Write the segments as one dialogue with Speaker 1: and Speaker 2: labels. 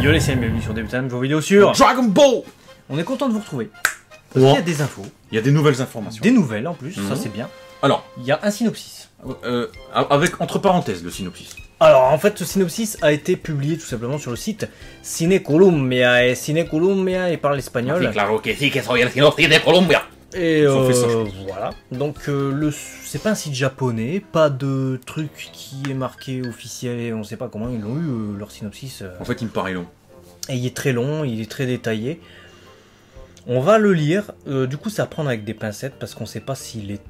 Speaker 1: Yo les CM, bienvenue sur Débutant, vos vidéos sur
Speaker 2: Dragon Ball.
Speaker 1: On est content de vous retrouver. Parce qu'il y a des infos.
Speaker 2: Il y a des nouvelles informations.
Speaker 1: Des nouvelles en plus, ça c'est bien.
Speaker 2: Alors,
Speaker 1: il y a un synopsis.
Speaker 2: avec entre parenthèses le synopsis.
Speaker 1: Alors en fait ce synopsis a été publié tout simplement sur le site Cine Colombia et Cine Colombia et parle espagnol.
Speaker 2: Sí, claro que sí, que soy el synopsis de Colombia.
Speaker 1: Et voilà. Donc c'est pas un site japonais, pas de truc qui est marqué officiel et on sait pas comment ils l'ont eu leur synopsis.
Speaker 2: En fait il me paraît long.
Speaker 1: Et il est très long, il est très détaillé. On va le lire, du coup c'est à prendre avec des pincettes parce qu'on sait pas s'il est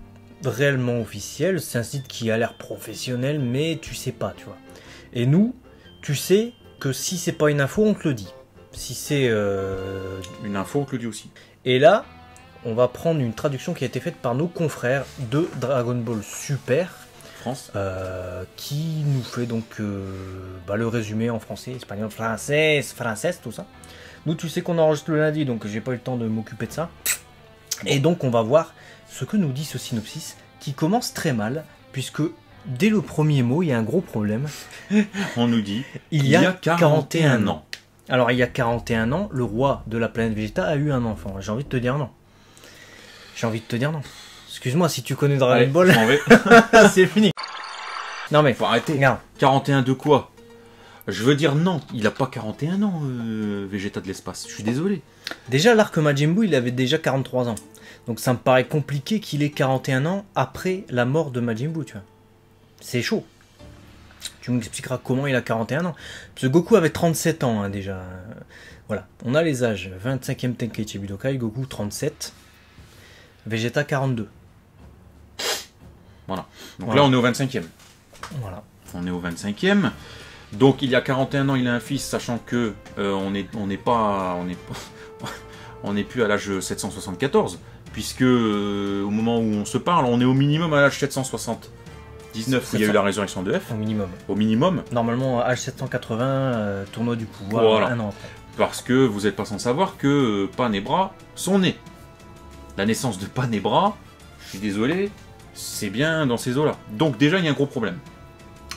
Speaker 1: réellement officiel. C'est un site qui a l'air professionnel mais tu sais pas, tu vois. Et nous, tu sais que si c'est pas une info, on te le dit. Si c'est
Speaker 2: une info, on te le dit aussi.
Speaker 1: Et là, on va prendre une traduction qui a été faite par nos confrères de Dragon Ball Super
Speaker 2: France,
Speaker 1: qui nous fait donc le résumé en français, espagnol, française, tout ça. Nous, tu sais qu'on enregistre le lundi, donc j'ai pas eu le temps de m'occuper de ça. Et donc, on va voir ce que nous dit ce synopsis, qui commence très mal, puisque dès le premier mot, il y a un gros problème.
Speaker 2: On nous dit
Speaker 1: il y a 41
Speaker 2: ans.
Speaker 1: Alors, il y a 41 ans, le roi de la planète Vegeta a eu un enfant. J'ai envie de te dire non. J'ai envie de te dire non. Excuse-moi, si tu connais Dragon Ball, c'est fini. Non mais,
Speaker 2: faut arrêter.
Speaker 1: Regarde.
Speaker 2: 41 de quoi? Je veux dire non, il a pas 41 ans, Vegeta de l'espace. Je suis désolé.
Speaker 1: Déjà, l'arc Majin Buu, il avait déjà 43 ans. Donc ça me paraît compliqué qu'il ait 41 ans après la mort de Majin Buu, tu vois. C'est chaud. Tu m'expliqueras comment il a 41 ans. Parce que Goku avait 37 ans, hein, déjà. Voilà, on a les âges. 25e Tenkaichi Budokai, Goku 37. Vegeta 42.
Speaker 2: Voilà. Donc là, on est au 25e.
Speaker 1: Voilà.
Speaker 2: On est au 25e. Donc il y a 41 ans, il a un fils, sachant que on n'est plus à l'âge 774, puisque au moment où on se parle, on est au minimum à l'âge 779 où il y a eu la résurrection de F.
Speaker 1: Au minimum.
Speaker 2: Au minimum.
Speaker 1: Normalement, âge 780, tournoi du pouvoir,
Speaker 2: voilà.
Speaker 1: Un an après.
Speaker 2: Parce que vous n'êtes pas sans savoir que Pan et Bra sont nés. La naissance de Pan et Bra, je suis désolé, c'est bien dans ces eaux-là. Donc déjà, il y a un gros problème.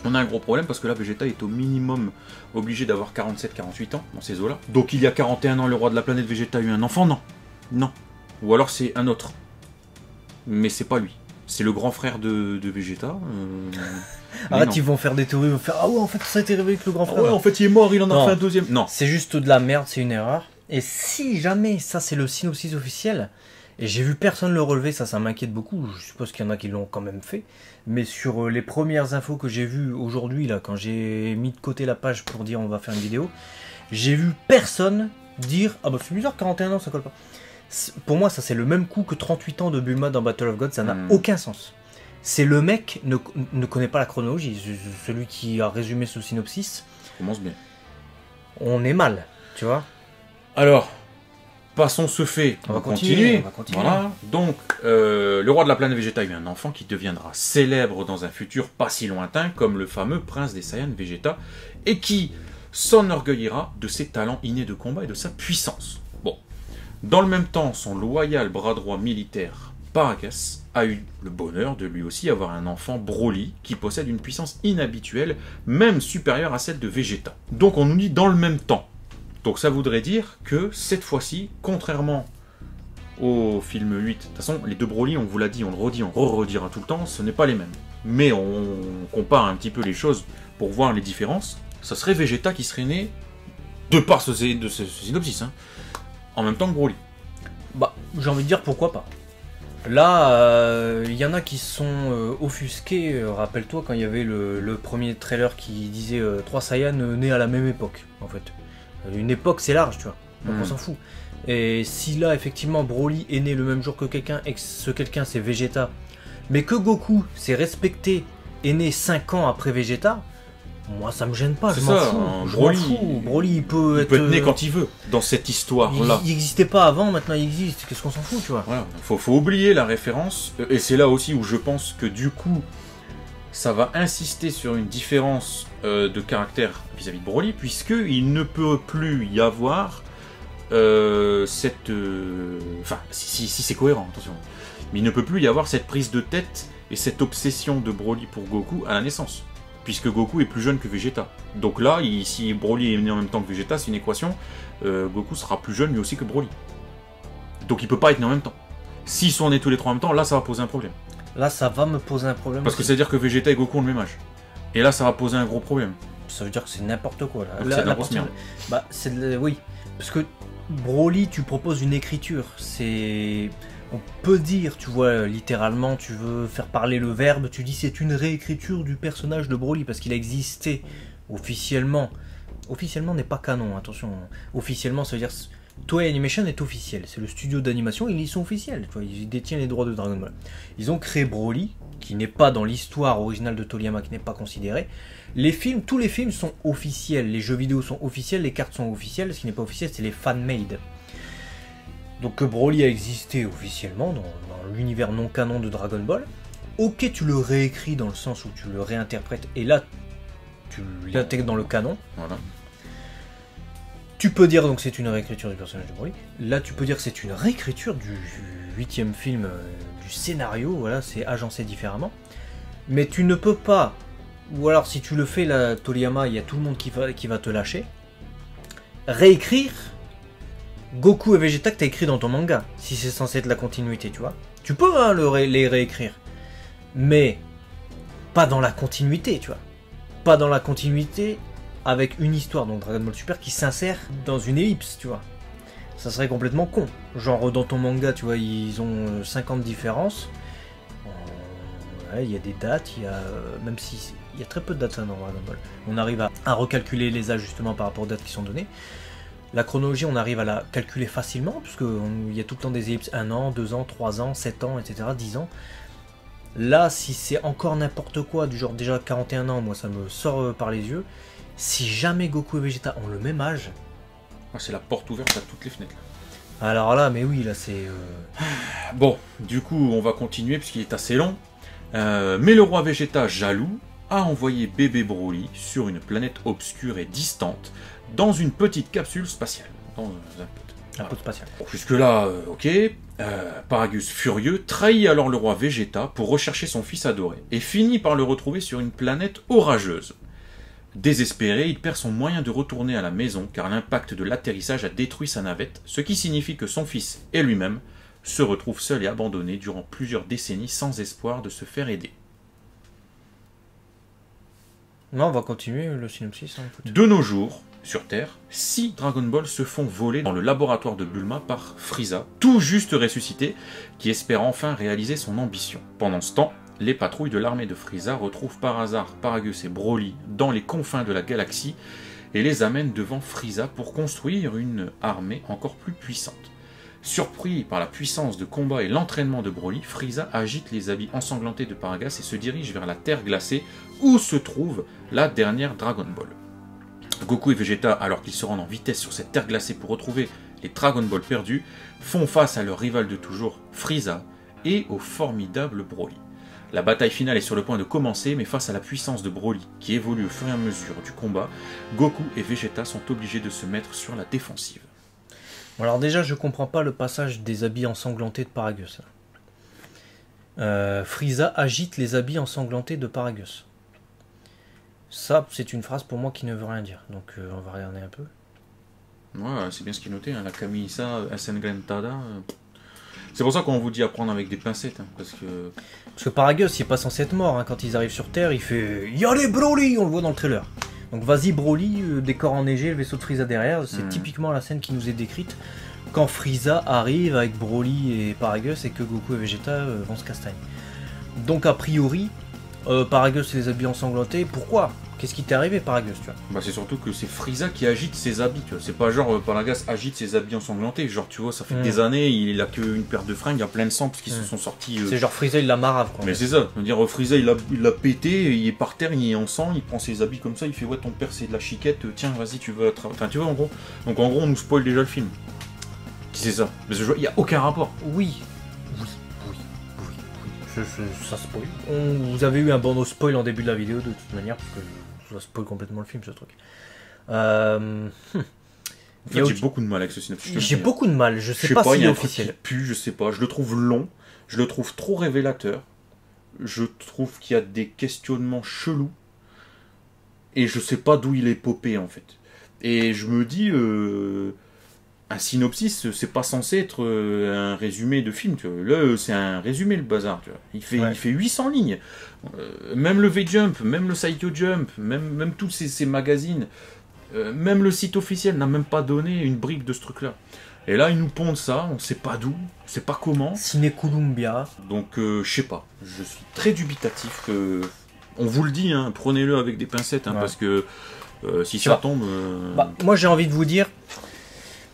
Speaker 2: On a un gros problème parce que là, Vegeta est au minimum obligé d'avoir 47-48 ans dans ces eaux-là. Donc il y a 41 ans, le roi de la planète Vegeta a eu un enfant? Non. Non. Ou alors c'est un autre. Mais c'est pas lui. C'est le grand frère de Vegeta.
Speaker 1: Arrête, ils vont faire des théories, ils vont faire ah ouais, en fait ça a été révélé que le grand frère.
Speaker 2: Ouais, en fait il est mort, il en a fait un deuxième. Non.
Speaker 1: C'est juste de la merde, c'est une erreur. Et si jamais ça c'est le synopsis officiel, et j'ai vu personne le relever, ça m'inquiète beaucoup, je suppose qu'il y en a qui l'ont quand même fait, mais sur les premières infos que j'ai vues aujourd'hui, là, quand j'ai mis de côté la page pour dire on va faire une vidéo, j'ai vu personne dire ah bah c'est bizarre, 41 ans ça colle pas. Pour moi ça c'est le même coup que 38 ans de Bulma dans Battle of God, ça n'a aucun sens. C'est le mec ne connaît pas la chronologie, celui qui a résumé ce synopsis.
Speaker 2: Commence bien.
Speaker 1: On est mal, tu vois.
Speaker 2: Alors, passons ce fait. On va continuer. Voilà. Donc, le roi de la planète Vegeta a eu un enfant qui deviendra célèbre dans un futur pas si lointain, comme le fameux prince des Saiyans Vegeta, et qui s'enorgueillira de ses talents innés de combat et de sa puissance. Bon. Dans le même temps, son loyal bras droit militaire, Parakas, a eu le bonheur de lui aussi avoir un enfant Broly, qui possède une puissance inhabituelle, même supérieure à celle de Vegeta. Donc on nous dit dans le même temps. Donc ça voudrait dire que cette fois-ci, contrairement au film 8, de toute façon, les deux Broly, on vous l'a dit, on le redit, on redira tout le temps, ce n'est pas les mêmes. Mais on compare un petit peu les choses pour voir les différences. Ça serait Vegeta qui serait né, de par ce synopsis, hein, en même temps que Broly.
Speaker 1: Bah, j'ai envie de dire pourquoi pas. Là, il y en a qui sont offusqués. Rappelle-toi quand il y avait le premier trailer qui disait 3 Saiyans nés à la même époque, en fait. Une époque, c'est large, tu vois. Donc on s'en fout. Et si là, effectivement, Broly est né le même jour que quelqu'un, et que ce quelqu'un, c'est Vegeta, mais que Goku, c'est respecté, est né 5 ans après Vegeta, moi, ça me gêne pas, je m'en fous. Broly, il peut être
Speaker 2: né quand il veut, dans cette histoire-là.
Speaker 1: Il n'existait pas avant, maintenant il existe. Qu'est-ce qu'on s'en fout, tu vois.
Speaker 2: Voilà. Faut oublier la référence. Et c'est là aussi où je pense que, du coup, ça va insister sur une différence de caractère vis-à-vis de Broly, puisqu'il ne peut plus y avoir cette... Enfin, si c'est cohérent, attention. Mais il ne peut plus y avoir cette prise de tête et cette obsession de Broly pour Goku à la naissance. puisque Goku est plus jeune que Vegeta. Donc là, si Broly est né en même temps que Vegeta, c'est une équation, Goku sera plus jeune lui aussi que Broly. Donc il peut pas être né en même temps. S'ils sont nés tous les trois en même temps, là ça va poser un problème.
Speaker 1: Là ça va me poser un problème.
Speaker 2: Parce que c'est à dire que Vegeta et Goku ont le même âge. Et là ça va poser un gros problème.
Speaker 1: Ça veut dire que c'est n'importe quoi là.
Speaker 2: C'est de la grosse merde.
Speaker 1: Bah oui, parce que Broly, tu proposes une écriture, c'est... On peut dire, tu vois, littéralement, tu veux faire parler le verbe, tu dis c'est une réécriture du personnage de Broly, parce qu'il a existé officiellement. Officiellement n'est pas canon, attention. Officiellement, ça veut dire... Toei Animation est officiel, c'est le studio d'animation, ils y sont officiels, tu vois, ils détiennent les droits de Dragon Ball. Ils ont créé Broly, qui n'est pas dans l'histoire originale de Toriyama, qui n'est pas considéré. Les films, tous les films sont officiels, les jeux vidéo sont officiels, les cartes sont officielles, ce qui n'est pas officiel, c'est les fan-made. Donc Broly a existé officiellement dans l'univers non canon de Dragon Ball. Ok, tu le réécris dans le sens où tu le réinterprètes, et là, tu l'intègres dans le canon.
Speaker 2: Voilà.
Speaker 1: Tu peux dire donc c'est une réécriture du personnage de Broly. Là, tu peux dire que c'est une réécriture du 8e film, du scénario, voilà, c'est agencé différemment. Mais tu ne peux pas, ou alors si tu le fais là, Toriyama, il y a tout le monde qui va te lâcher, réécrire Goku et Vegeta que tu as écrit dans ton manga, si c'est censé être la continuité, tu vois. Tu peux hein, les réécrire, mais pas dans la continuité, tu vois. Pas dans la continuité avec une histoire, donc Dragon Ball Super, qui s'insère dans une ellipse, tu vois. Ça serait complètement con. Genre dans ton manga, tu vois, ils ont 50 différences. Ouais, il y a des dates, il y a... même si... Il y a très peu de dates dans Dragon Ball. On arrive à recalculer les ajustements par rapport aux dates qui sont données. La chronologie, on arrive à la calculer facilement, puisqu'il y a tout le temps des ellipses 1 an, 2 ans, 3 ans, 7 ans, etc., 10 ans. Là, si c'est encore n'importe quoi, du genre déjà 41 ans, moi ça me sort par les yeux. Si jamais Goku et Vegeta ont le même âge...
Speaker 2: Ah, c'est la porte ouverte à toutes les fenêtres.
Speaker 1: Alors là, mais oui, là c'est...
Speaker 2: Bon, du coup, on va continuer puisqu'il est assez long. Mais le roi Vegeta, jaloux, a envoyé bébé Broly sur une planète obscure et distante, dans une petite capsule spatiale. Dans
Speaker 1: un pot spatial.
Speaker 2: Bon, jusque-là, ok. Paragus, furieux, trahit alors le roi Vegeta pour rechercher son fils adoré, et finit par le retrouver sur une planète orageuse. Désespéré, il perd son moyen de retourner à la maison car l'impact de l'atterrissage a détruit sa navette, ce qui signifie que son fils et lui-même se retrouvent seuls et abandonnés durant plusieurs décennies sans espoir de se faire aider.
Speaker 1: Non, on va continuer le synopsis. Hein,
Speaker 2: de nos jours, sur Terre, 6 Dragon Ball se font voler dans le laboratoire de Bulma par Frieza, tout juste ressuscité, qui espère enfin réaliser son ambition. Pendant ce temps, les patrouilles de l'armée de Frieza retrouvent par hasard Paragus et Broly dans les confins de la galaxie et les amènent devant Frieza pour construire une armée encore plus puissante. Surpris par la puissance de combat et l'entraînement de Broly, Frieza agite les habits ensanglantés de Paragus et se dirige vers la Terre glacée où se trouve la dernière Dragon Ball. Goku et Vegeta, alors qu'ils se rendent en vitesse sur cette Terre glacée pour retrouver les Dragon Ball perdus, font face à leur rival de toujours, Frieza, et au formidable Broly. La bataille finale est sur le point de commencer, mais face à la puissance de Broly, qui évolue au fur et à mesure du combat, Goku et Vegeta sont obligés de se mettre sur la défensive.
Speaker 1: Alors déjà, je comprends pas le passage des habits ensanglantés de Paragus. Frieza agite les habits ensanglantés de Paragus. Ça, c'est une phrase pour moi qui ne veut rien dire. Donc on va regarder un peu.
Speaker 2: Ouais, c'est bien ce qui est noté, hein. La Camisa Ensanglantada. C'est pour ça qu'on vous dit à prendre avec des pincettes, hein, parce que
Speaker 1: Paragus, il est pas censé être mort, hein. Quand ils arrivent sur Terre, il fait « Yallez Broly !» On le voit dans le trailer. Donc vas-y Broly, décor enneigé, le vaisseau de Frieza derrière, c'est typiquement la scène qui nous est décrite quand Frieza arrive avec Broly et Paragus et que Goku et Vegeta vont se castagner. Donc a priori, Paragus et les habits ensanglantés, pourquoi ? Qu'est-ce qui t'est arrivé, Paragus, tu vois ?
Speaker 2: Bah c'est surtout que c'est Frieza qui agite ses habits, tu vois. C'est pas genre Paragus agite ses habits ensanglantés, genre tu vois, ça fait des années, il a qu'une paire de fringues, il y a plein de sang parce qu'ils se sont sortis.
Speaker 1: C'est genre Frieza il l'a marave quoi.
Speaker 2: Mais c'est ça, je veux dire Frieza il l'a pété, il est par terre, il est en sang, il prend ses habits comme ça, il fait ouais ton père c'est de la chiquette, tiens vas-y tu veux. Enfin tu vois en gros. Donc en gros on nous spoil déjà le film. C'est ça. Mais il n'y a aucun rapport.
Speaker 1: Oui. Ça spoil. Vous avez eu un bandeau spoil en début de la vidéo de toute manière, parce que ça spoil complètement le film ce truc.
Speaker 2: En fait, j'ai beaucoup de mal avec ce synopsis.
Speaker 1: J'ai beaucoup de mal, je sais pas s'il est officiel.
Speaker 2: Je sais pas, je le trouve long, je le trouve trop révélateur, je trouve qu'il y a des questionnements chelous, et je sais pas d'où il est popé en fait. Et je me dis, un synopsis, c'est pas censé être un résumé de film, tu vois. Là, c'est un résumé le bazar, tu vois. Il fait 800 lignes. Même le V-Jump, même le Saikyo Jump, même tous ces magazines, même le site officiel n'a même pas donné une brique de ce truc-là. Et là, ils nous pondent ça, on sait pas d'où, on sait pas comment.
Speaker 1: Ciné Columbia.
Speaker 2: Donc, je sais pas. Je suis très dubitatif. On vous le dit, hein, prenez-le avec des pincettes, hein, parce que si ça tombe...
Speaker 1: Bah, moi, j'ai envie de vous dire...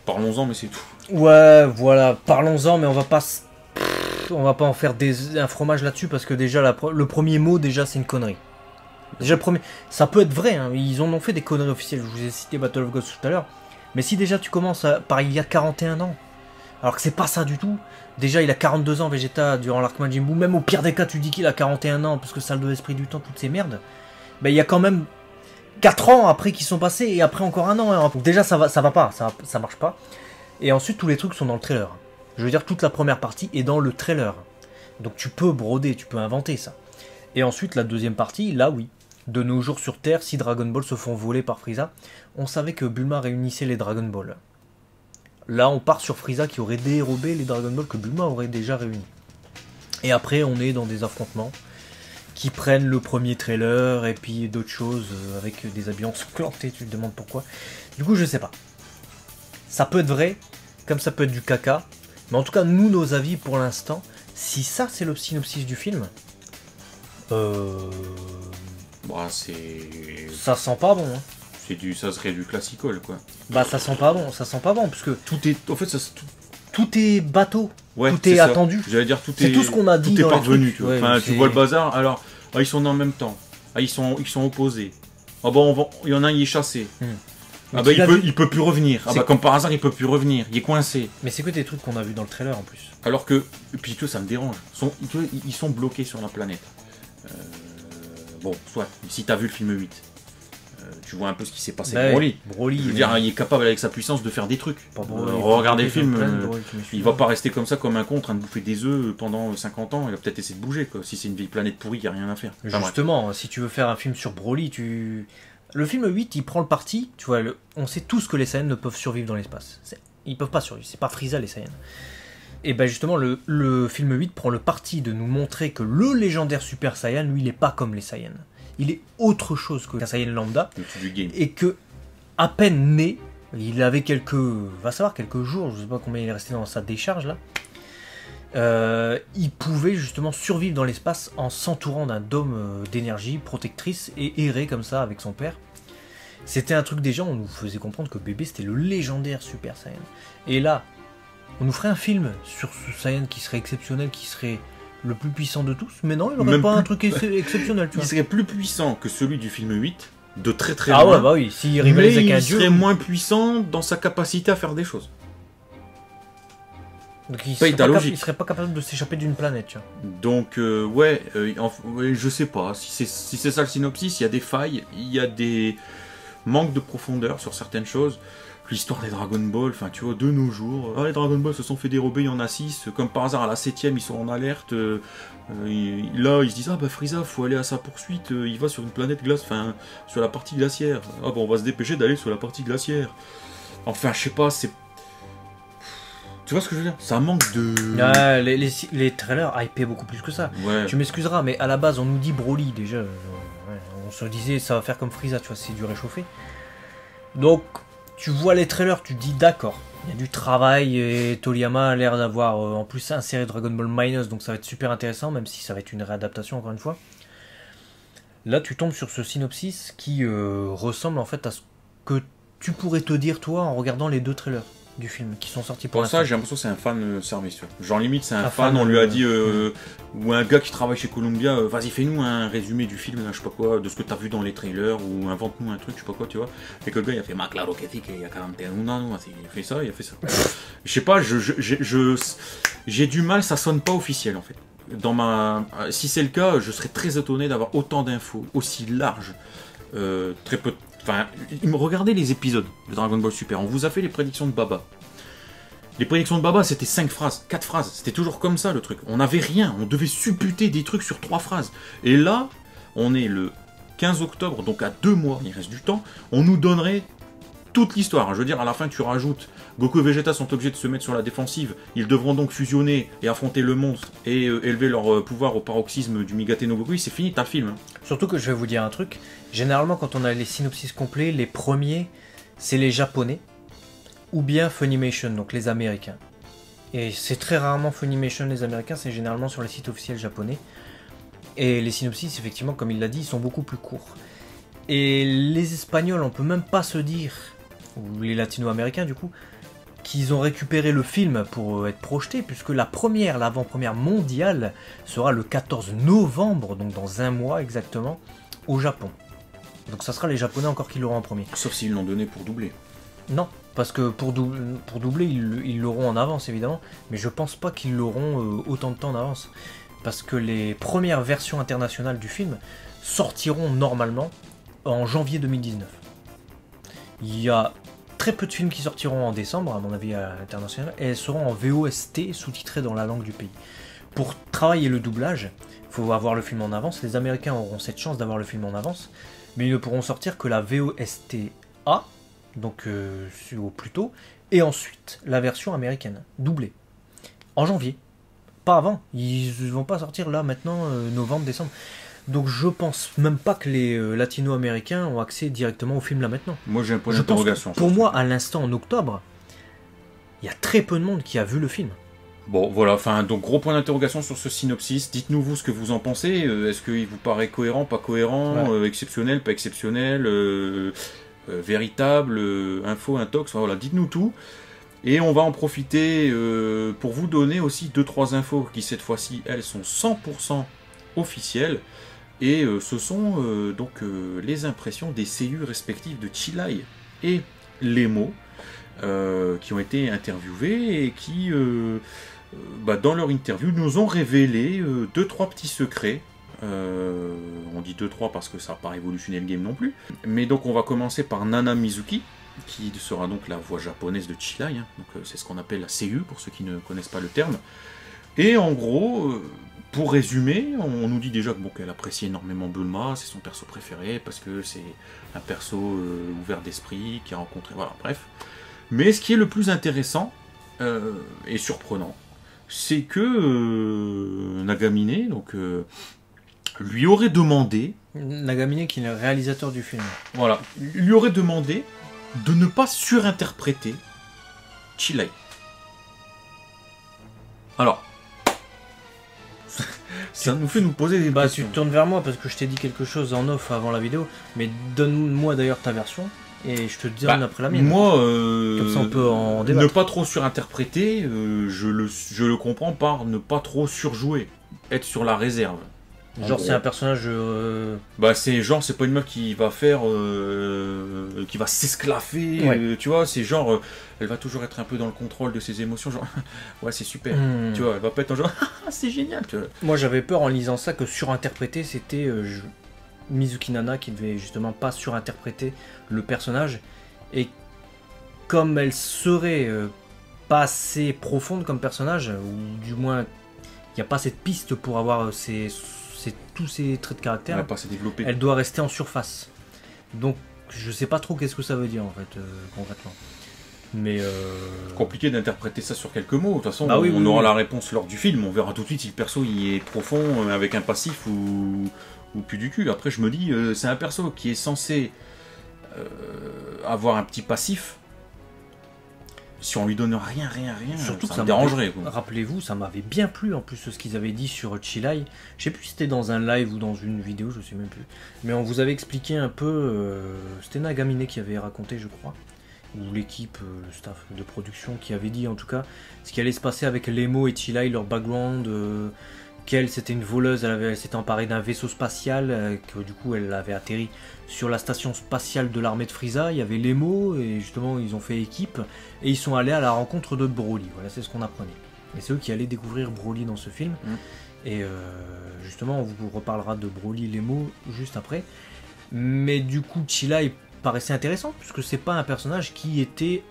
Speaker 2: Parlons-en, mais c'est tout.
Speaker 1: Ouais, voilà, parlons-en, mais on va pas en faire un fromage là-dessus, parce que déjà, le premier mot, déjà, c'est une connerie. Déjà, le premier... Ça peut être vrai, hein, ils en ont fait des conneries officielles. Je vous ai cité Battle of Gods tout à l'heure. Mais si déjà tu commences par il y a 41 ans, alors que c'est pas ça du tout, déjà il a 42 ans Vegeta durant l'arc Majin Buu, même au pire des cas tu dis qu'il a 41 ans parce que salle de l'esprit du temps, toutes ces merdes, ben il y a quand même 4 ans après qui sont passés et après encore un an, hein. Donc déjà ça va pas, ça marche pas. Et ensuite tous les trucs sont dans le trailer. Je veux dire toute la première partie est dans le trailer. Donc tu peux broder, tu peux inventer ça. Et ensuite la deuxième partie, là oui. De nos jours sur Terre, si Dragon Ball se font voler par Frieza, on savait que Bulma réunissait les Dragon Ball. Là, on part sur Frieza qui aurait dérobé les Dragon Ball que Bulma aurait déjà réunis. Et après, on est dans des affrontements qui prennent le premier trailer et puis d'autres choses avec des ambiances plantées, tu te demandes pourquoi. Du coup, je sais pas. Ça peut être vrai, comme ça peut être du caca, mais en tout cas, nous, nos avis pour l'instant, si ça c'est le synopsis du film,
Speaker 2: Bah,
Speaker 1: ça sent pas bon, hein.
Speaker 2: Ça serait du classicole, quoi.
Speaker 1: Bah ça sent pas bon, parce que
Speaker 2: tout est, en fait,
Speaker 1: tout est bateau,
Speaker 2: ouais,
Speaker 1: tout est attendu.
Speaker 2: J'allais dire
Speaker 1: c'est tout ce qu'on a dit
Speaker 2: tout est
Speaker 1: dans
Speaker 2: parvenu, tu vois.
Speaker 1: Ouais,
Speaker 2: enfin, tu vois le bazar. Alors, ils sont en même temps. Ils sont opposés. Ah bah il y en a un, il est chassé. Ah bah il peut plus revenir. Ah bah comme par hasard, il peut plus revenir. Il est coincé.
Speaker 1: Mais c'est que des trucs qu'on a vu dans le trailer en plus.
Speaker 2: Alors que, et puis tu vois, ça me dérange. Ils sont bloqués sur la planète. Bon, soit. Si t'as vu le film 8. Tu vois un peu ce qui s'est passé avec Broly. Je veux dire, il est capable avec sa puissance de faire des trucs. Regardez le film, il va pas rester comme ça comme un con en train de bouffer des œufs pendant 50 ans, il va peut-être essayer de bouger, quoi. Si c'est une vieille planète pourrie, il n'y a rien à faire.
Speaker 1: Justement, si tu veux faire un film sur Broly, le film 8, il prend le parti, tu vois, on sait tous que les Saiyans ne peuvent survivre dans l'espace. Ils peuvent pas survivre, c'est pas Frieza les Saiyans. Et ben justement, le film 8 prend le parti de nous montrer que le légendaire Super Saiyan, lui, il est pas comme les Saiyans. Il est autre chose qu'un Saiyan lambda. Et que, à peine né, il avait quelques jours, je sais pas combien il est resté dans sa décharge là, il pouvait justement survivre dans l'espace en s'entourant d'un dôme d'énergie protectrice et errer comme ça avec son père. C'était un truc déjà, on nous faisait comprendre que bébé c'était le légendaire Super Saiyan. Et là, on nous ferait un film sur ce Saiyan qui serait exceptionnel, qui serait le plus puissant de tous, mais non, il n'aurait pas un truc exceptionnel. Tu vois.
Speaker 2: Il serait plus puissant que celui du film 8, de très très loin.
Speaker 1: Ah ouais, bah oui, s'il rivalisait avec un dieu.
Speaker 2: Il serait moins puissant dans sa capacité à faire des choses.
Speaker 1: Donc il serait pas capable de s'échapper d'une planète. Tu vois.
Speaker 2: Donc ouais, je sais pas. Si c'est ça le synopsis, il y a des failles, il y a des manques de profondeur sur certaines choses. L'histoire des Dragon Ball, enfin tu vois, de nos jours, les Dragon Ball se sont fait dérober, il y en a 6, comme par hasard à la 7ème ils sont en alerte, là ils se disent ah bah Frieza faut aller à sa poursuite, il va sur une planète glace, enfin sur la partie glaciaire, ah bah on va se dépêcher d'aller sur la partie glaciaire, enfin je sais pas, c'est... Tu vois ce que je veux dire? Ça manque de...
Speaker 1: Les trailers hypaient beaucoup plus que ça,
Speaker 2: ouais.
Speaker 1: Tu m'excuseras mais à la base on nous dit Broly déjà, on se disait ça va faire comme Frieza, tu vois, c'est du réchauffé, donc... Tu vois les trailers, tu te dis d'accord, il y a du travail et Toriyama a l'air d'avoir en plus inséré Dragon Ball Minus, donc ça va être super intéressant, même si ça va être une réadaptation encore une fois. Là tu tombes sur ce synopsis qui ressemble en fait à ce que tu pourrais te dire toi en regardant les deux trailers du film qui sont sortis pour
Speaker 2: l'instant. Ça j'ai l'impression que c'est un fan service, tu vois. Genre limite c'est un fan, on lui a dit ou un gars qui travaille chez Columbia, vas-y fais-nous un résumé du film, je sais pas quoi, de ce que t'as vu dans les trailers, ou invente-nous un truc, je sais pas quoi, tu vois. Et que le gars il a fait ma claro que sí, qu'il y a 41 ans, il a fait ça, je sais pas, j'ai du mal, ça sonne pas officiel en fait. Si c'est le cas, je serais très étonné d'avoir autant d'infos aussi larges, très peu. Enfin, regardez les épisodes de Dragon Ball Super, on vous a fait les prédictions de Baba. Les prédictions de Baba, c'était 5 phrases, 4 phrases, c'était toujours comme ça le truc. On n'avait rien, on devait supputer des trucs sur 3 phrases. Et là, on est le 15 octobre, donc à 2 mois, il reste du temps, on nous donnerait toute l'histoire. Je veux dire, à la fin, tu rajoutes Goku et Vegeta sont obligés de se mettre sur la défensive. Ils devront donc fusionner et affronter le monstre et élever leur pouvoir au paroxysme du Migate no Goku. C'est fini, t'as le film.
Speaker 1: Surtout que je vais vous dire un truc. Généralement, quand on a les synopsis complets, les premiers, c'est les Japonais ou bien Funimation, donc les Américains. Et c'est très rarement Funimation, les Américains, c'est généralement sur les sites officiels japonais. Et les synopsis, effectivement, comme il l'a dit, ils sont beaucoup plus courts. Et les Espagnols, on peut même pas se dire, ou les Latino-Américains du coup, qu'ils ont récupéré le film pour être projeté, puisque l'avant-première mondiale sera le 14 novembre, donc dans un mois exactement, au Japon. Donc ça sera les Japonais encore qui l'auront en premier.
Speaker 2: Sauf s'ils l'ont donné pour doubler.
Speaker 1: Non, parce que pour doubler, ils l'auront en avance évidemment, mais je pense pas qu'ils l'auront autant de temps en avance. Parce que les premières versions internationales du film sortiront normalement en janvier 2019. Il y a très peu de films qui sortiront en décembre, à mon avis, à l'international, et elles seront en VOST, sous-titrées dans la langue du pays. Pour travailler le doublage, il faut avoir le film en avance. Les Américains auront cette chance d'avoir le film en avance, mais ils ne pourront sortir que la VOST-A, donc au plus tôt, et ensuite la version américaine, doublée, en janvier. Pas avant, ils vont pas sortir là maintenant, novembre, décembre. Donc je pense même pas que les latino-américains ont accès directement au film là maintenant.
Speaker 2: Moi j'ai un point d'interrogation.
Speaker 1: Pour moi, à l'instant, en octobre, il y a très peu de monde qui a vu le film.
Speaker 2: Bon voilà, enfin donc gros point d'interrogation sur ce synopsis. Dites-nous vous ce que vous en pensez. Est-ce qu'il vous paraît cohérent, pas cohérent, ouais. Exceptionnel, pas exceptionnel, véritable, info, intox, enfin, voilà, dites-nous tout. Et on va en profiter pour vous donner aussi 2-3 infos qui cette fois-ci, elles sont 100% officielles. Et ce sont donc les impressions des seiyuu respectifs de Chilai et Lemo qui ont été interviewés et qui, dans leur interview, nous ont révélé 2-3 petits secrets. On dit 2-3 parce que ça n'a pas révolutionné le game non plus. Mais donc on va commencer par Nana Mizuki, qui sera donc la voix japonaise de Chilai. Hein. Donc c'est ce qu'on appelle la seiyuu, pour ceux qui ne connaissent pas le terme. Et en gros... pour résumer, on nous dit déjà qu'elle apprécie énormément Bulma, c'est son perso préféré, parce que c'est un perso ouvert d'esprit, qui a rencontré... Voilà, bref. Mais ce qui est le plus intéressant, et surprenant, c'est que Nagamine, donc, lui aurait demandé...
Speaker 1: Nagamine qui est le réalisateur du film.
Speaker 2: Voilà, lui aurait demandé de ne pas surinterpréter Chilai. Alors... ça nous fait nous poser des questions.
Speaker 1: Tu te tournes vers moi parce que je t'ai dit quelque chose en off avant la vidéo, mais donne-moi d'ailleurs ta version et je te donne après la mienne.
Speaker 2: Moi,
Speaker 1: comme ça on peut en débattre.
Speaker 2: Ne pas trop surinterpréter, je le comprends par ne pas trop surjouer, être sur la réserve.
Speaker 1: Genre c'est un personnage...
Speaker 2: c'est pas une meuf qui va faire... qui va s'esclaffer, ouais. Tu vois, c'est genre... elle va toujours être un peu dans le contrôle de ses émotions, genre... ouais, c'est super, tu vois, elle va pas être en genre... c'est génial, tu vois.
Speaker 1: Moi j'avais peur en lisant ça que surinterpréter, c'était Mizuki Nana qui devait justement pas surinterpréter le personnage. Et comme elle serait pas assez profonde comme personnage, ou du moins il n'y a pas cette piste pour avoir tous ces traits de caractère,
Speaker 2: ouais, pas assez développé.
Speaker 1: Elle doit rester en surface. Donc je sais pas trop qu'est-ce que ça veut dire en fait concrètement. Mais
Speaker 2: compliqué d'interpréter ça sur quelques mots. De toute façon, on aura la réponse lors du film. On verra tout de suite si le perso il est profond avec un passif ou plus du cul. Après je me dis c'est un perso qui est censé avoir un petit passif. Si on lui donne rien,
Speaker 1: surtout
Speaker 2: ça me dérangerait.
Speaker 1: Rappelez-vous, ça m'avait bien plu en plus ce qu'ils avaient dit sur Chilai. Je sais plus si c'était dans un live ou dans une vidéo, je sais même plus. Mais on vous avait expliqué un peu, c'était Nagamine qui avait raconté, je crois, ou l'équipe, le staff de production qui avait dit en tout cas ce qui allait se passer avec Lemo et Chilai, leur background. Qu'elle c'était une voleuse, elle s'était emparée d'un vaisseau spatial, que du coup elle avait atterri sur la station spatiale de l'armée de Frieza. Il y avait Lemo et justement ils ont fait équipe et ils sont allés à la rencontre de Broly. Voilà, c'est ce qu'on apprenait. Et c'est eux qui allaient découvrir Broly dans ce film. Et justement on vous reparlera de Broly Lemo juste après. Mais du coup Chilai paraissait intéressant puisque c'est pas un personnage qui était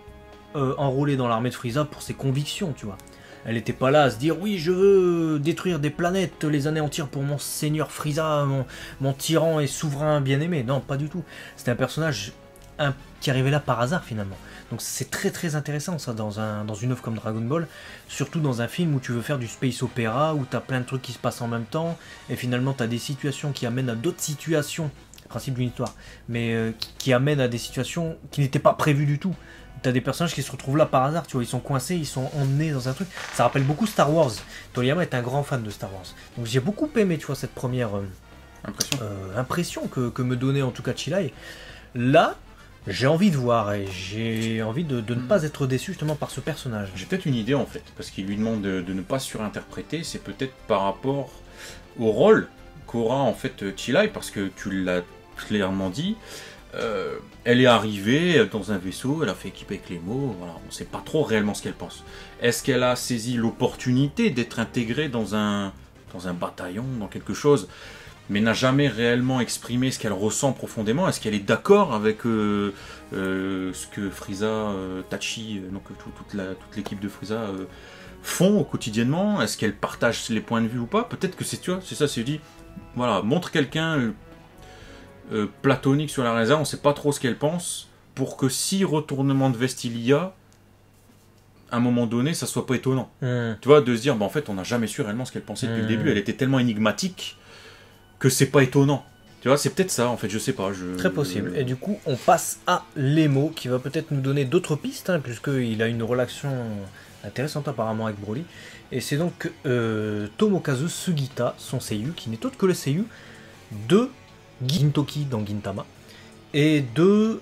Speaker 1: enrôlé dans l'armée de Frieza pour ses convictions, tu vois. Elle était pas là à se dire oui, je veux détruire des planètes, les anéantir pour mon seigneur Frieza, mon tyran et souverain bien-aimé. Non, pas du tout. C'était un personnage qui arrivait là par hasard finalement. Donc c'est très très intéressant ça dans une œuvre comme Dragon Ball, surtout dans un film où tu veux faire du space opéra, où tu as plein de trucs qui se passent en même temps, et finalement tu as des situations qui amènent à d'autres situations, principe d'une histoire, mais qui amènent à des situations qui n'étaient pas prévues du tout. Tu as des personnages qui se retrouvent là par hasard, tu vois, ils sont coincés, ils sont emmenés dans un truc. Ça rappelle beaucoup Star Wars. Toriyama est un grand fan de Star Wars. Donc j'ai beaucoup aimé, tu vois, cette première impression que me donnait en tout cas Chilai. Là, j'ai envie de voir et j'ai envie de ne pas être déçu justement par ce personnage.
Speaker 2: J'ai peut-être une idée en fait, parce qu'il lui demande de ne pas surinterpréter, c'est peut-être par rapport au rôle qu'aura en fait Chilai, parce que tu l'as clairement dit, elle est arrivée dans un vaisseau, elle a fait équipe avec les mots, voilà, on ne sait pas trop réellement ce qu'elle pense. Est-ce qu'elle a saisi l'opportunité d'être intégrée dans un bataillon, dans quelque chose, mais n'a jamais réellement exprimé ce qu'elle ressent profondément? Est-ce qu'elle est d'accord avec ce que Frieza, Tachi, donc toute l'équipe de Frieza font quotidiennement? Est-ce qu'elle partage les points de vue ou pas? Peut-être que c'est, tu vois, c'est ça, c'est dit, voilà, montre quelqu'un platonique sur la réserve, on ne sait pas trop ce qu'elle pense, pour que si retournement de veste il y a, à un moment donné, ça soit pas étonnant. Tu vois, de se dire, bah, en fait, on n'a jamais su réellement ce qu'elle pensait depuis le début, elle était tellement énigmatique que c'est pas étonnant. Tu vois, c'est peut-être ça, en fait, je sais pas.
Speaker 1: Très possible. Et du coup, on passe à Lemo, qui va peut-être nous donner d'autres pistes, hein, puisqu'il a une relation intéressante apparemment avec Broly. Et c'est donc Tomokazu Sugita, son seiyuu, qui n'est autre que le seiyuu de Gintoki dans Gintama, et de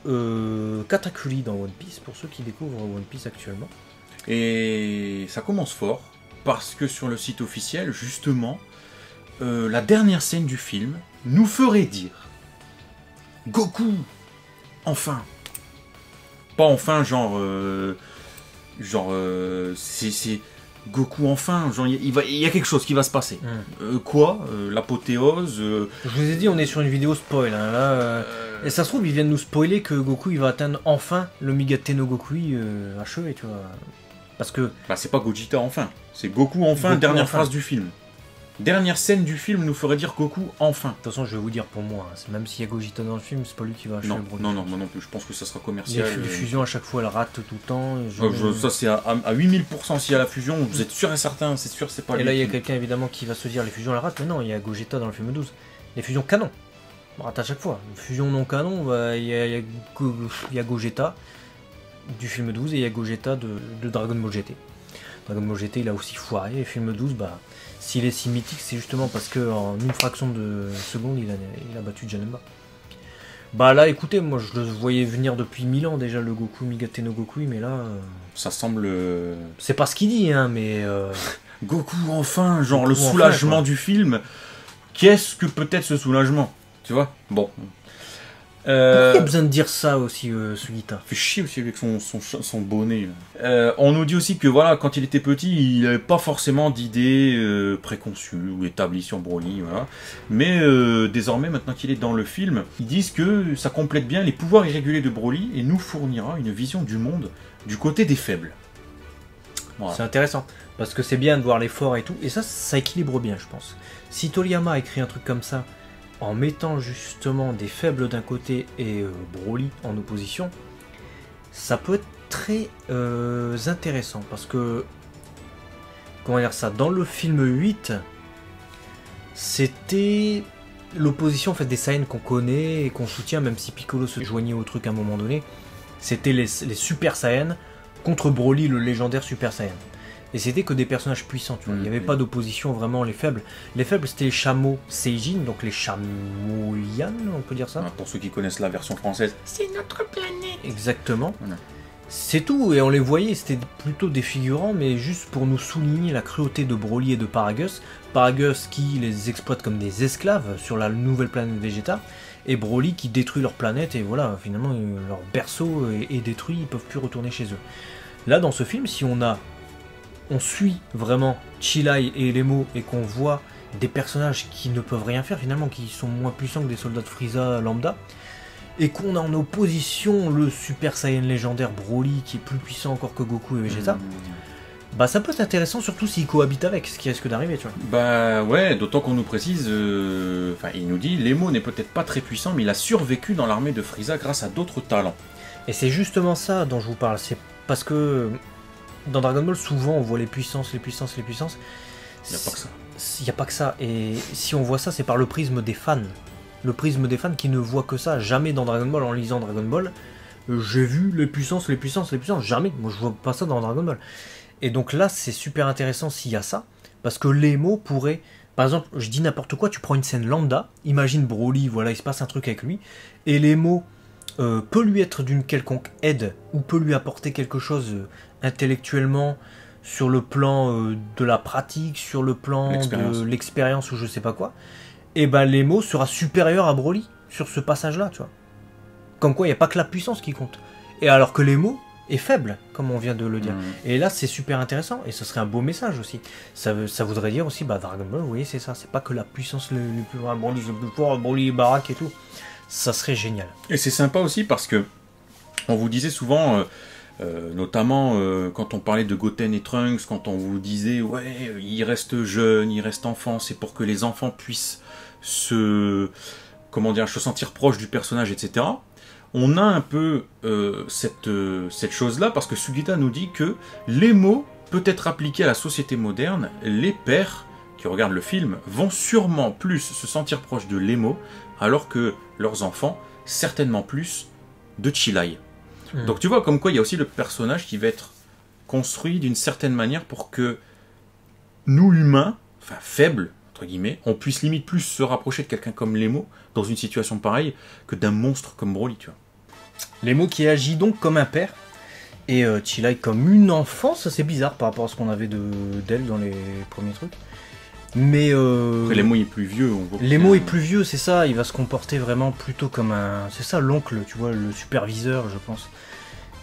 Speaker 1: Katakuri dans One Piece, pour ceux qui découvrent One Piece actuellement.
Speaker 2: Et ça commence fort, parce que sur le site officiel, justement, la dernière scène du film nous ferait dire Goku, enfin. Pas enfin, c'est Goku enfin, genre il y a quelque chose qui va se passer. Quoi l'apothéose
Speaker 1: Je vous ai dit, on est sur une vidéo spoil, hein, là, et ça se trouve, ils viennent nous spoiler que Goku il va atteindre enfin le Migate no Gokui achevé, tu vois. Parce que...
Speaker 2: Bah c'est pas Gogeta enfin, c'est Goku enfin, Goku dernière phrase du film. Dernière scène du film nous ferait dire Goku enfin.
Speaker 1: De toute façon, je vais vous dire pour moi, même s'il y a Gogeta dans le film, c'est pas lui qui va achever le Broly.
Speaker 2: Non, moi non plus, je pense que ça sera commercial.
Speaker 1: Les fusions à chaque fois, elle rate tout le temps.
Speaker 2: Ça c'est à 8000% s'il y a la fusion, vous êtes sûr et certain, c'est sûr, c'est pas lui.
Speaker 1: Et là, il y a quelqu'un évidemment qui va se dire les fusions, elle rate, mais non, il y a Gogeta dans le film 12. Les fusions canon, on rate à chaque fois. Les fusions non canon, il y a Gogeta du film 12 et il y a Gogeta de Dragon Ball GT. Dragon Ball GT, il a aussi foiré, et film 12, bah... S'il est si mythique, c'est justement parce qu'en une fraction de seconde, il a battu Janemba. Bah là, écoutez, moi je le voyais venir depuis 1000 ans déjà, le Goku Migate no Gokui, mais là...
Speaker 2: Ça semble...
Speaker 1: C'est pas ce qu'il dit, hein, mais...
Speaker 2: Goku enfin, genre Goku le soulagement enfin, du film. Qu'est-ce que peut être ce soulagement? Tu vois? Bon.
Speaker 1: Pourquoi il a besoin de dire ça aussi, Sugita?
Speaker 2: Fait chier aussi avec son bonnet. On nous dit aussi que voilà, quand il était petit, il n'avait pas forcément d'idées préconçues ou établies sur Broly. Voilà. Mais désormais, maintenant qu'il est dans le film, ils disent que ça complète bien les pouvoirs irréguliers de Broly et nous fournira une vision du monde du côté des faibles.
Speaker 1: Voilà. C'est intéressant, parce que c'est bien de voir les forts et tout, et ça équilibre bien, je pense. Si Toriyama a écrit un truc comme ça, en mettant justement des faibles d'un côté et Broly en opposition, ça peut être très intéressant, parce que, comment dire ça, dans le film 8, c'était l'opposition en fait, des Saiyans qu'on connaît et qu'on soutient, même si Piccolo se joignait au truc à un moment donné, c'était les Super Saiyans contre Broly, le légendaire Super Saiyan. Et c'était que des personnages puissants, tu vois. Il n'y avait pas d'opposition vraiment, les faibles. Les faibles, c'était les chameaux Seijin, donc les Chamoyan, on peut dire ça.
Speaker 2: Pour ceux qui connaissent la version française.
Speaker 3: C'est notre planète.
Speaker 1: Exactement. C'est tout, et on les voyait, c'était plutôt des figurants, mais juste pour nous souligner la cruauté de Broly et de Paragus. Paragus qui les exploite comme des esclaves sur la nouvelle planète Vegeta, et Broly qui détruit leur planète, et voilà, finalement, leur berceau est détruit, ils ne peuvent plus retourner chez eux. Là, dans ce film, si on suit vraiment Chilai et Lemo et qu'on voit des personnages qui ne peuvent rien faire finalement, qui sont moins puissants que des soldats de Frieza lambda, et qu'on a en opposition le Super Saiyan légendaire Broly qui est plus puissant encore que Goku et Vegeta, bah ça peut être intéressant, surtout s'il cohabite avec, ce qui risque d'arriver, tu vois.
Speaker 2: Bah ouais, d'autant qu'on nous précise, enfin il nous dit, Lemo n'est peut-être pas très puissant, mais il a survécu dans l'armée de Frieza grâce à d'autres talents.
Speaker 1: Et c'est justement ça dont je vous parle, c'est parce que dans Dragon Ball, souvent on voit les puissances, les puissances, les puissances.
Speaker 2: Il n'y a pas que ça.
Speaker 1: Il n'y a pas que ça, et si on voit ça, c'est par le prisme des fans. Le prisme des fans qui ne voient que ça. Jamais dans Dragon Ball, en lisant Dragon Ball, j'ai vu les puissances, les puissances, les puissances. Jamais, moi je vois pas ça dans Dragon Ball. Et donc là, c'est super intéressant s'il y a ça, parce que les mots pourraient... Par exemple, je dis n'importe quoi, tu prends une scène lambda, imagine Broly, voilà, il se passe un truc avec lui, et les mots peut lui être d'une quelconque aide, ou peut lui apporter quelque chose intellectuellement, sur le plan de la pratique, sur le plan de l'expérience, ou je sais pas quoi, et ben les mots sera supérieur à Broly, sur ce passage-là, tu vois. Comme quoi, il n'y a pas que la puissance qui compte. Et alors que les mots est faible, comme on vient de le dire. Et là, c'est super intéressant, et ce serait un beau message aussi. Ça voudrait dire aussi, bah Dragon Ball, oui, c'est ça, c'est pas que la puissance le plus fort, Broly le plus fort, Broly Barak et tout. Ça serait génial.
Speaker 2: Et c'est sympa aussi parce que on vous disait souvent, notamment quand on parlait de Goten et Trunks, quand on vous disait, ouais, il reste jeune, il reste enfant, c'est pour que les enfants puissent se sentir proches du personnage, etc. On a un peu cette chose-là, parce que Sugita nous dit que les mots peut être appliqués à la société moderne. Les pères qui regardent le film vont sûrement plus se sentir proches de Lemo, alors que leurs enfants, certainement plus de Chilai. Donc tu vois, comme quoi il y a aussi le personnage qui va être construit d'une certaine manière pour que nous humains, enfin faibles, entre guillemets, on puisse limite plus se rapprocher de quelqu'un comme Lemo dans une situation pareille que d'un monstre comme Broly, tu vois.
Speaker 1: Lemo qui agit donc comme un père et Chilai comme une enfant, ça c'est bizarre par rapport à ce qu'on avait d'elle dans les premiers trucs. Mais
Speaker 2: après, Lemo est plus vieux.
Speaker 1: Lemo est plus vieux, c'est ça, il va se comporter vraiment plutôt comme un... C'est ça l'oncle, tu vois, le superviseur, je pense.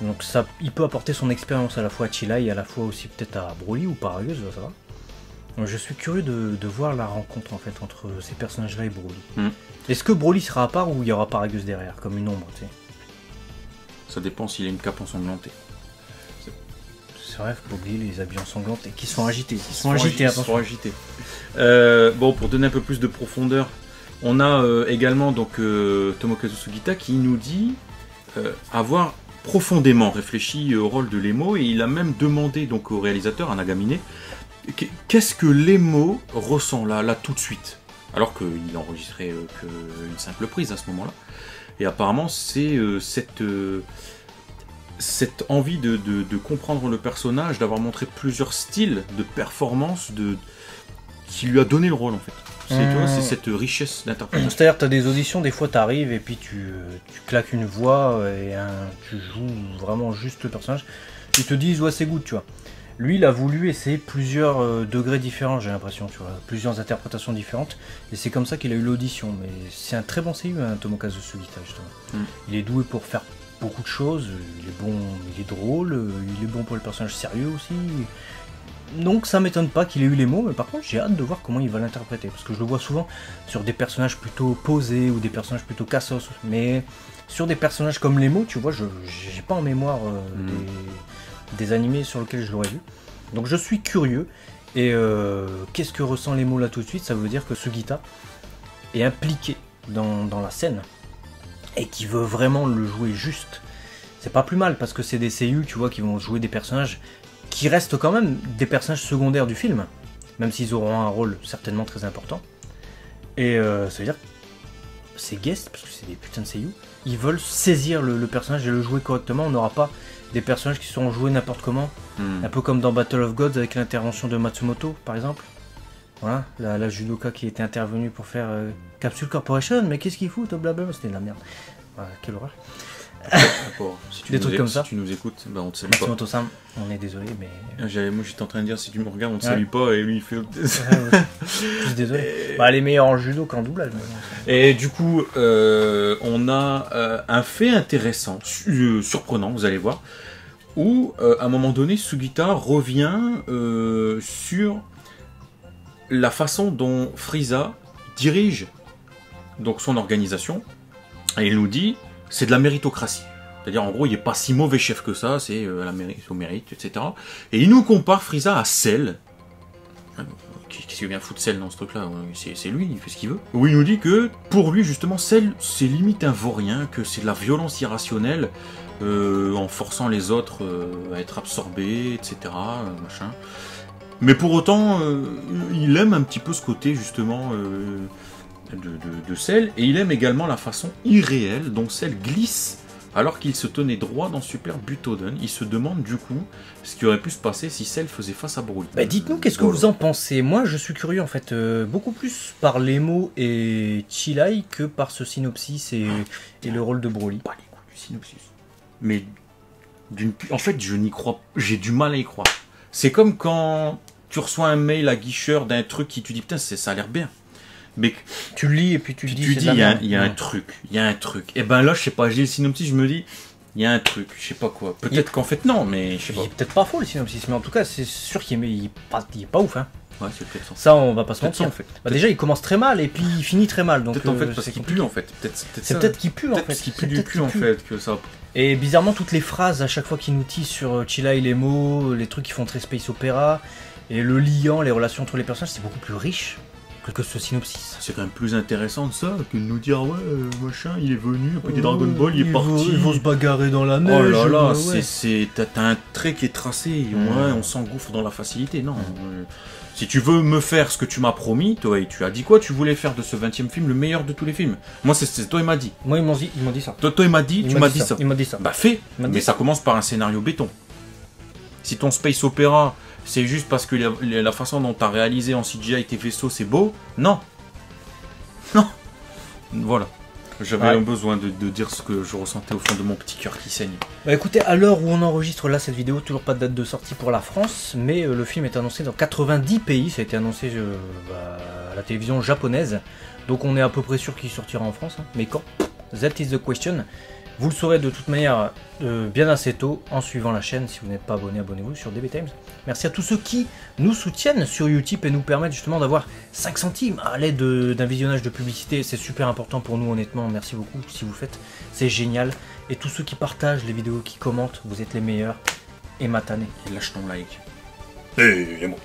Speaker 1: Donc ça, il peut apporter son expérience à la fois à Chilai et à la fois aussi peut-être à Broly ou Paragus, ça va. Donc je suis curieux de voir la rencontre en fait entre ces personnages-là et Broly. Est-ce que Broly sera à part ou il y aura Paragus derrière, comme une ombre, tu sais?
Speaker 2: Ça dépend s'il a une cape ensanglantée.
Speaker 1: C'est vrai, faut pas oublier les habits ensanglantés qui sont agités.
Speaker 2: Ils sont agités. Bon, pour donner un peu plus de profondeur, on a également donc Tomokazu Sugita qui nous dit avoir profondément réfléchi au rôle de Lemo, et il a même demandé donc au réalisateur, à Nagamine, qu'est-ce que Lemo ressent là tout de suite, alors qu'il enregistrait qu'une simple prise à ce moment-là. Et apparemment c'est cette envie de comprendre le personnage, d'avoir montré plusieurs styles de performance qui lui a donné le rôle en fait. C'est cette richesse d'interprétation.
Speaker 1: C'est-à-dire, tu as des auditions, des fois tu arrives et puis tu claques une voix et tu joues vraiment juste le personnage. Ils te disent, ouais, c'est good, tu vois. Lui, il a voulu essayer plusieurs degrés différents, j'ai l'impression, tu vois, plusieurs interprétations différentes. Et c'est comme ça qu'il a eu l'audition. Mais c'est un très bon seiyuu, hein, Tomokazu Sugita, justement. Il est doué pour faire beaucoup de choses, il est bon, il est drôle, il est bon pour les personnages sérieux aussi. Donc ça m'étonne pas qu'il ait eu les mots, mais par contre j'ai hâte de voir comment il va l'interpréter, parce que je le vois souvent sur des personnages plutôt posés ou des personnages plutôt cassos, mais sur des personnages comme les mots, tu vois, j'ai pas en mémoire des animés sur lesquels je l'aurais vu. Donc je suis curieux, et qu'est-ce que ressent les mots là tout de suite? Ça veut dire que Sugita est impliqué dans la scène, et qui veut vraiment le jouer juste. C'est pas plus mal, parce que c'est des seiyuu, tu vois, qui vont jouer des personnages qui restent quand même des personnages secondaires du film, même s'ils auront un rôle certainement très important. Et ça veut dire que ces guests, parce que c'est des putains de seiyuu, ils veulent saisir le personnage et le jouer correctement. On n'aura pas des personnages qui seront joués n'importe comment, un peu comme dans Battle of Gods avec l'intervention de Matsumoto, par exemple. Voilà, la judoka qui était intervenue pour faire Capsule Corporation, mais qu'est-ce qu'il fout, blablabla, c'était de la merde. Voilà, quelle horreur. Des trucs comme ça.
Speaker 2: Si tu nous écoutes, bah on te salue
Speaker 1: pas. Matsumoto-san, on est désolé, mais...
Speaker 2: Moi j'étais en train de dire, si tu me regardes, on te salue pas, et lui il fait...
Speaker 1: Je suis désolé. Bah, elle est meilleure en judo qu'en doublage.
Speaker 2: Et du coup, on a un fait intéressant, surprenant, vous allez voir, où à un moment donné, Sugita revient sur la façon dont Frieza dirige donc son organisation, et il nous dit... C'est de la méritocratie. C'est-à-dire, en gros, il n'est pas si mauvais chef que ça, c'est au mérite, etc. Et il nous compare Frieza à Cell. Qu'est-ce qu'il vient foutre Cell dans ce truc-là? C'est lui, il fait ce qu'il veut. Où il nous dit que, pour lui, justement, Cell, c'est limite un vaurien, que c'est de la violence irrationnelle, en forçant les autres à être absorbés, etc. Machin. Mais pour autant, il aime un petit peu ce côté, justement, de Cell, et il aime également la façon irréelle dont Cell glisse alors qu'il se tenait droit dans Super Butoden. Il se demande du coup ce qui aurait pu se passer si Cell faisait face à Broly.
Speaker 1: Bah dites-nous qu'est-ce que vous en pensez. Moi je suis curieux en fait, beaucoup plus par les mots et Chilai que par ce synopsis et le rôle de Broly.
Speaker 2: Pas les coups du synopsis. Mais en fait je n'y crois, j'ai du mal à y croire. C'est comme quand tu reçois un mail à guicheur d'un truc qui tu dis putain ça a l'air bien. Mais
Speaker 1: tu le lis et puis tu dis
Speaker 2: il y a un truc, Et ben là, je sais pas, j'ai le synopsis, je me dis, il y a un truc, je sais pas quoi. Peut-être qu'en fait non, mais je sais pas.
Speaker 1: Il est peut-être pas faux le synopsis, mais en tout cas, c'est sûr qu'il est pas ouf, hein.
Speaker 2: Ouais, c'est peut-être ça.
Speaker 1: Ça, on va pas se mentir.
Speaker 2: En fait.
Speaker 1: Bah déjà, il commence très mal et puis il finit très mal. Donc
Speaker 2: peut-être en fait parce qu'il pue en fait.
Speaker 1: C'est peut-être qu'il pue en fait.
Speaker 2: Peut-être qu'il pue du cul en fait que ça.
Speaker 1: Et bizarrement, toutes les phrases à chaque fois qu'il nous tisse sur Chilai, les mots, les trucs qui font très space opéra et le liant, les relations entre les personnages, c'est beaucoup plus riche que ce synopsis.
Speaker 2: C'est quand même plus intéressant de ça que de nous dire ouais machin il est venu après des Dragon Ball il est parti.
Speaker 1: Ils vont se bagarrer dans la neige.
Speaker 2: Oh là là, t'as un trait qui est tracé, ouais, on s'engouffre dans la facilité. Non. Si tu veux me faire ce que tu m'as promis, toi, tu as dit quoi? Tu voulais faire de ce 20e film le meilleur de tous les films. Moi c'est toi il m'a dit.
Speaker 1: Moi ils m'ont dit ça.
Speaker 2: Toi il m'a dit, tu m'as dit ça.
Speaker 1: Il m'a dit ça.
Speaker 2: Bah fais. Mais ça commence par un scénario béton. Si ton space opéra c'est juste parce que la façon dont tu as réalisé en CGI tes vaisseaux, c'est beau. Non. Non. Voilà. J'avais besoin de dire ce que je ressentais au fond de mon petit cœur qui saigne.
Speaker 1: Bah écoutez, à l'heure où on enregistre là cette vidéo, toujours pas de date de sortie pour la France, mais le film est annoncé dans 90 pays. Ça a été annoncé à la télévision japonaise. Donc on est à peu près sûr qu'il sortira en France. Hein. Mais quand? That is the question. Vous le saurez de toute manière bien assez tôt en suivant la chaîne. Si vous n'êtes pas abonné, abonnez-vous sur DB Times. Merci à tous ceux qui nous soutiennent sur Utip et nous permettent justement d'avoir 5 centimes à l'aide d'un visionnage de publicité. C'est super important pour nous honnêtement. Merci beaucoup si vous le faites. C'est génial. Et tous ceux qui partagent les vidéos, qui commentent, vous êtes les meilleurs. Et matané.
Speaker 2: Et lâche ton like. Et bon.